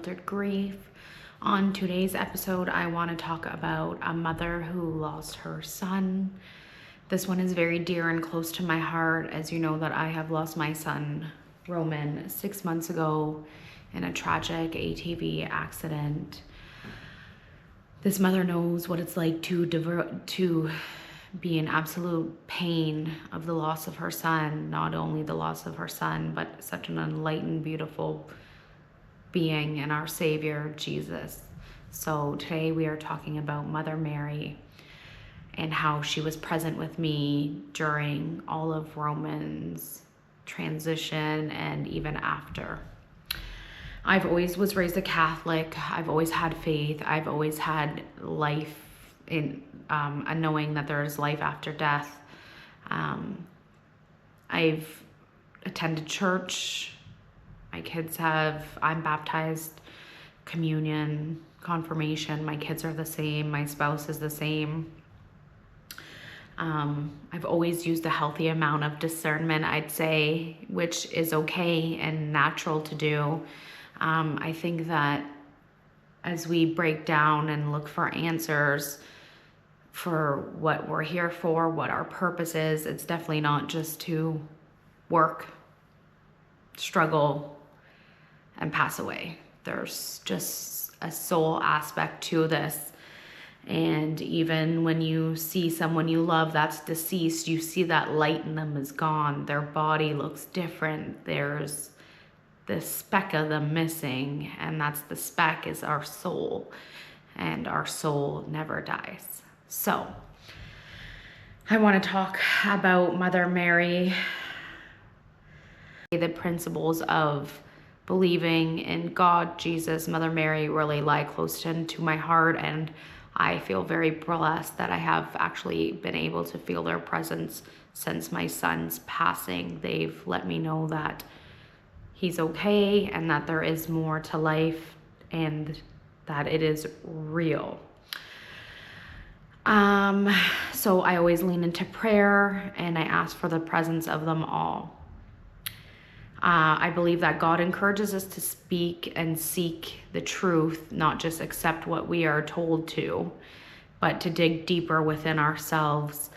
Grief. On today's episode, I want to talk about a mother who lost her son. This one is very dear and close to my heart, as you know that I have lost my son, Roman, 6 months ago in a tragic ATV accident. This mother knows what it's like to be in absolute pain of the loss of her son, not only the loss of her son, but such an enlightened, beautiful being and our Savior, Jesus. So today we are talking about Mother Mary and how she was present with me during all of Roman's transition and even after. I've always was raised a Catholic. I've always had faith. I've always had life in a knowing that there is life after death. I've attended church. My kids I'm baptized, communion, confirmation. My kids are the same. My spouse is the same. I've always used a healthy amount of discernment, I'd say, which is okay and natural to do. I think that as we break down and look for answers for what we're here for, what our purpose is, it's definitely not just to work, struggle, and pass away. There's just a soul aspect to this. And even when you see someone you love that's deceased, you see that light in them is gone. Their body looks different. There's this speck of them missing, and that's the speck is our soul, and our soul never dies. So I want to talk about Mother Mary, the principles of believing in God, Jesus, Mother Mary really lie close to my heart, and I feel very blessed that I have actually been able to feel their presence since my son's passing. They've let me know that he's okay and that there is more to life and that it is real. So I always lean into prayer and I ask for the presence of them all. I believe that God encourages us to speak and seek the truth, not just accept what we are told to, but to dig deeper within ourselves.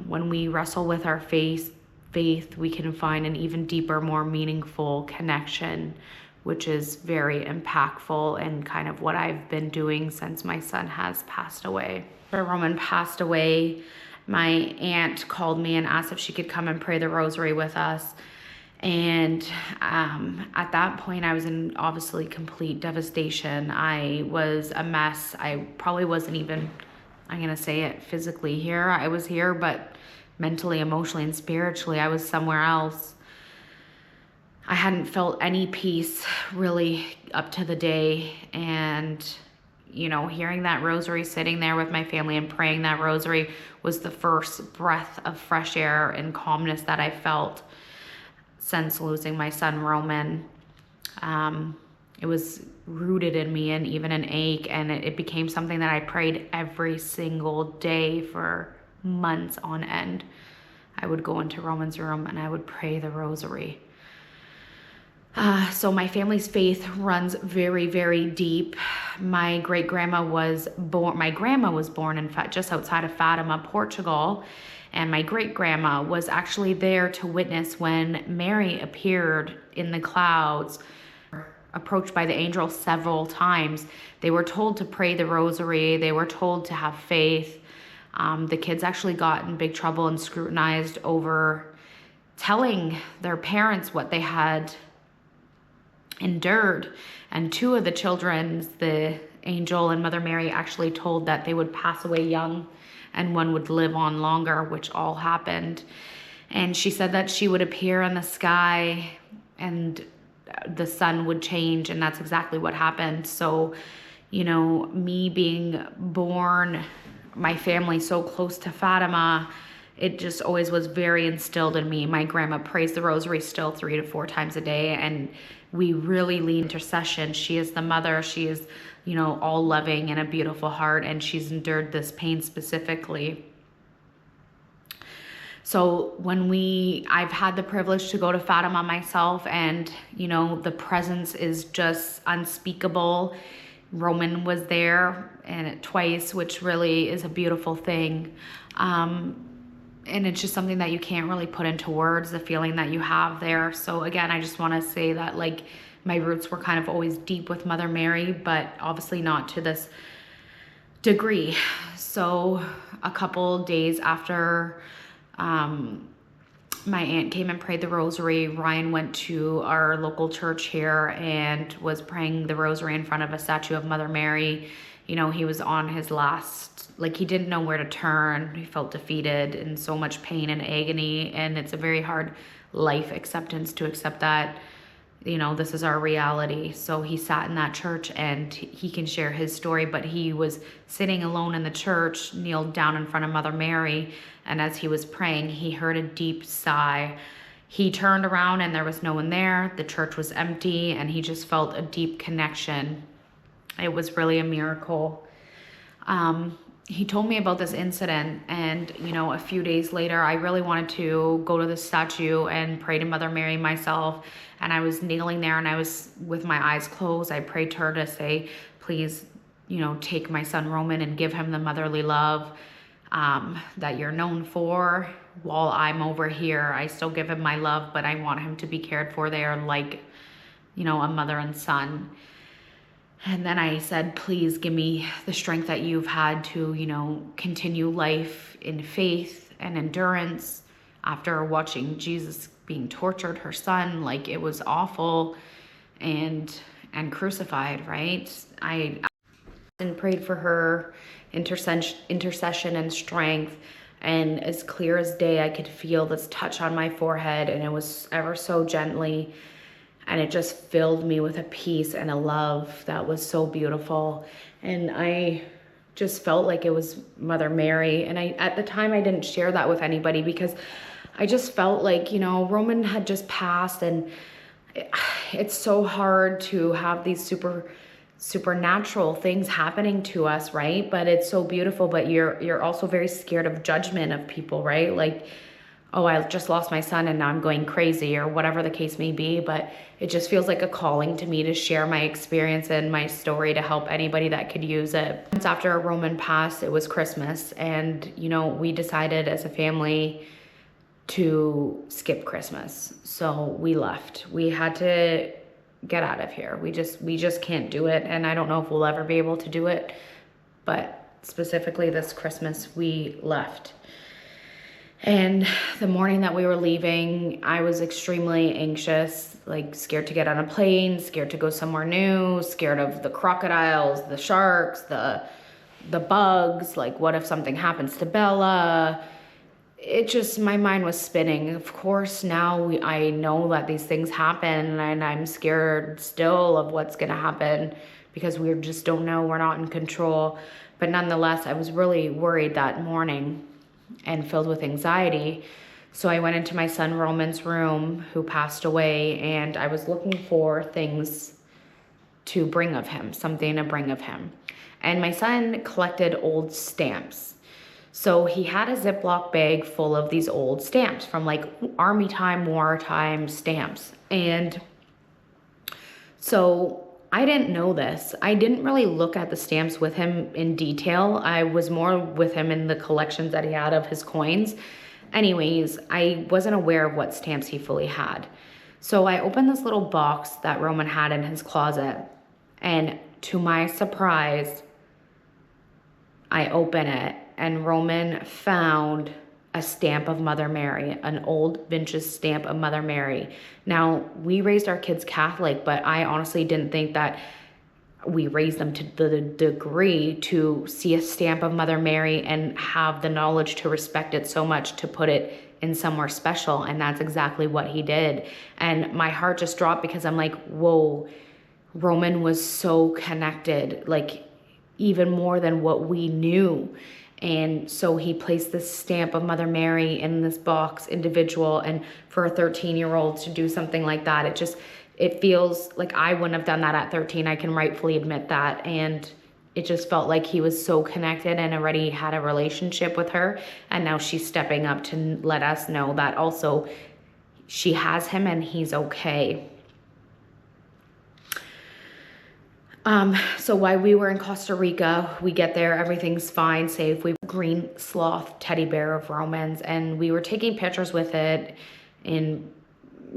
When we wrestle with our faith, we can find an even deeper, more meaningful connection, which is very impactful and kind of what I've been doing since my son has passed away. After Roman passed away, my aunt called me and asked if she could come and pray the rosary with us. And at that point, I was in obviously complete devastation. I was a mess. I probably wasn't even, I'm going to say it, physically here. I was here, but mentally, emotionally, and spiritually, I was somewhere else. I hadn't felt any peace really up to the day. And, you know, hearing that rosary, sitting there with my family and praying that rosary was the first breath of fresh air and calmness that I felt since losing my son, Roman. It was rooted in me and even an ache, and it became something that I prayed every single day for months on end. I would go into Roman's room and I would pray the rosary. So my family's faith runs very, very deep. My grandma was born in fact just outside of Fatima, Portugal. And my great-grandma was actually there to witness when Mary appeared in the clouds, approached by the angel several times. They were told to pray the rosary. They were told to have faith. The kids actually got in big trouble and scrutinized over telling their parents what they had endured. And two of the children, the angel and Mother Mary, actually told that they would pass away young and one would live on longer, which all happened. And she said that she would appear in the sky and the sun would change, and that's exactly what happened. So, you know, me being born, my family so close to Fatima, it just always was very instilled in me. My grandma prays the rosary still 3 to 4 times a day, and we really lean intercession. She is the mother. She is, you know, all loving and a beautiful heart, and she's endured this pain specifically. So I've had the privilege to go to Fatima myself, and the presence is just unspeakable. Roman was there and twice, which really is a beautiful thing. And it's just something that you can't really put into words, the feeling that you have there. So again, I just want to say that my roots were kind of always deep with Mother Mary, but obviously not to this degree. So a couple days after my aunt came and prayed the rosary, Ryan went to our local church here and was praying the rosary in front of a statue of Mother Mary. He was on his last, he didn't know where to turn. He felt defeated and so much pain and agony. And it's a very hard life acceptance to accept that, this is our reality. So he sat in that church and he can share his story, but he was sitting alone in the church, kneeled down in front of Mother Mary. And as he was praying, he heard a deep sigh. He turned around and there was no one there. The church was empty and he just felt a deep connection. It was really a miracle. He told me about this incident, and a few days later I really wanted to go to the statue and pray to Mother Mary myself, and I was kneeling there and I was with my eyes closed. I prayed to her to say, please, take my son Roman and give him the motherly love that you're known for. While I'm over here, I still give him my love, but I want him to be cared for there like a mother and son. And then I said, please give me the strength that you've had to, continue life in faith and endurance after watching Jesus being tortured, her son. It was awful, and crucified, right? I prayed for her intercession and strength. And as clear as day, I could feel this touch on my forehead, and it was ever so gently. And it just filled me with a peace and a love that was so beautiful. And I just felt like it was Mother Mary. And at the time, I didn't share that with anybody because I just felt like, Roman had just passed, and it's so hard to have these supernatural things happening to us, right? But it's so beautiful, but you're also very scared of judgment of people, right? Oh, I just lost my son and now I'm going crazy, or whatever the case may be. But it just feels like a calling to me to share my experience and my story to help anybody that could use it. Once after Roman passed, it was Christmas, and we decided as a family to skip Christmas. So we left. We had to get out of here. We just can't do it, and I don't know if we'll ever be able to do it, but specifically this Christmas we left. And the morning that we were leaving, I was extremely anxious, scared to get on a plane, scared to go somewhere new, scared of the crocodiles, the sharks, the bugs. What if something happens to Bella? My mind was spinning. Of course, now I know that these things happen, and I'm scared still of what's going to happen because we just don't know. We're not in control. But nonetheless, I was really worried that morning and filled with anxiety. So I went into my son Roman's room, who passed away, and I was looking for things to bring of him, something to bring of him. And my son collected old stamps. So he had a Ziploc bag full of these old stamps from army time, wartime stamps. And so I didn't know this. I didn't really look at the stamps with him in detail. I was more with him in the collections that he had of his coins. Anyways, I wasn't aware of what stamps he fully had. So I opened this little box that Roman had in his closet, and to my surprise, I open it, and Roman found a stamp of Mother Mary, an old vintage stamp of Mother Mary. Now, we raised our kids Catholic, but I honestly didn't think that we raised them to the degree to see a stamp of Mother Mary and have the knowledge to respect it so much to put it in somewhere special. And that's exactly what he did. And my heart just dropped because I'm like, whoa, Roman was so connected, even more than what we knew. And so he placed this stamp of Mother Mary in this box, individual. And for a 13-year-old to do something like that, it feels like I wouldn't have done that at 13. I can rightfully admit that. And it just felt like he was so connected and already had a relationship with her. And now she's stepping up to let us know that also she has him and he's okay. So while we were in Costa Rica, we get there, everything's fine, safe. We have a green sloth teddy bear of Roman's, and we were taking pictures with it, and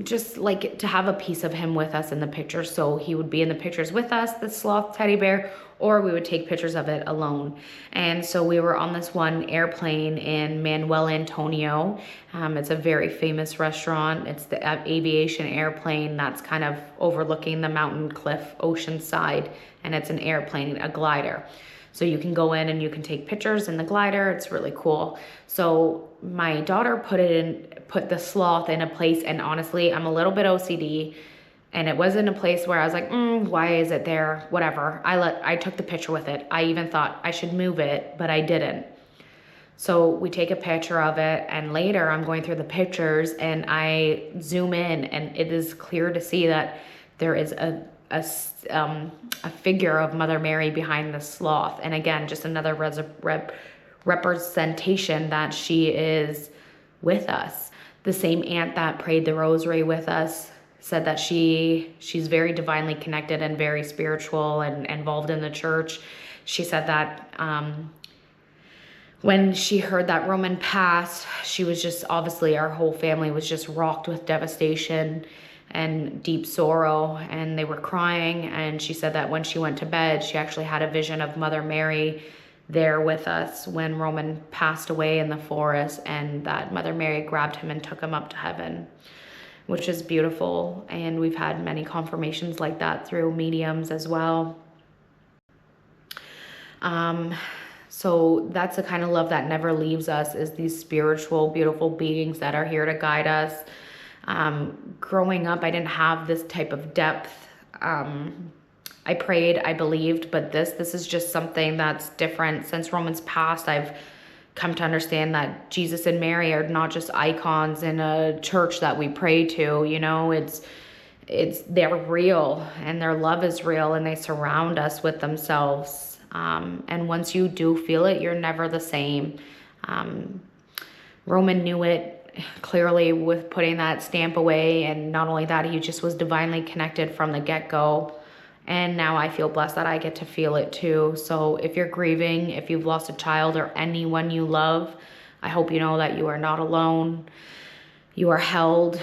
just like to have a piece of him with us in the picture. So he would be in the pictures with us, the sloth teddy bear, or we would take pictures of it alone. And so we were on this one airplane in Manuel Antonio. It's a very famous restaurant. It's the aviation airplane that's kind of overlooking the mountain cliff ocean side, and it's an airplane, a glider. So you can go in and you can take pictures in the glider. It's really cool. So my daughter put the sloth in a place, and honestly, I'm a little bit OCD, and it wasn't a place where I was like, why is it there? Whatever. I took the picture with it. I even thought I should move it, but I didn't. So we take a picture of it, and later I'm going through the pictures and I zoom in, and it is clear to see that there is a figure of Mother Mary behind the sloth. And again, just another representation that she is with us. The same aunt that prayed the rosary with us said that she's very divinely connected and very spiritual and involved in the church. She said that when she heard that Roman passed, she was just, obviously our whole family was just rocked with devastation and deep sorrow, and they were crying. And she said that when she went to bed, she actually had a vision of Mother Mary there with us when Roman passed away in the forest, and that Mother Mary grabbed him and took him up to heaven, which is beautiful. And we've had many confirmations like that through mediums as well. So that's the kind of love that never leaves us, is these spiritual, beautiful beings that are here to guide us. Growing up, I didn't have this type of depth. I prayed, I believed, but this is just something that's different. Since Roman's passed, I've come to understand that Jesus and Mary are not just icons in a church that we pray to. You know, they're real, and their love is real, and they surround us with themselves. And once you do feel it, you're never the same. Roman knew it clearly with putting that stamp away, and not only that, he just was divinely connected from the get-go. And now I feel blessed that I get to feel it too. So if you're grieving, if you've lost a child or anyone you love, I hope you know that you are not alone. You are held.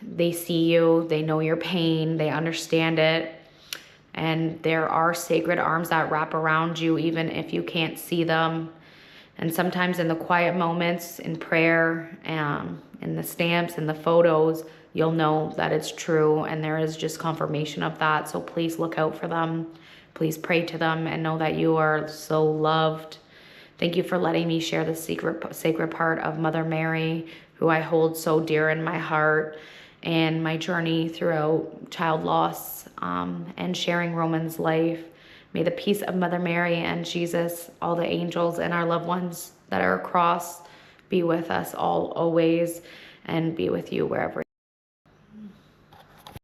They see you. They know your pain. They understand it. And there are sacred arms that wrap around you, even if you can't see them. And sometimes in the quiet moments, in prayer, in the stamps, in the photos, you'll know that it's true, and there is just confirmation of that. So please look out for them. Please pray to them and know that you are so loved. Thank you for letting me share the sacred part of Mother Mary, who I hold so dear in my heart, and my journey throughout child loss, and sharing Roman's life. May the peace of Mother Mary and Jesus, all the angels, and our loved ones that are across be with us all always, and be with you wherever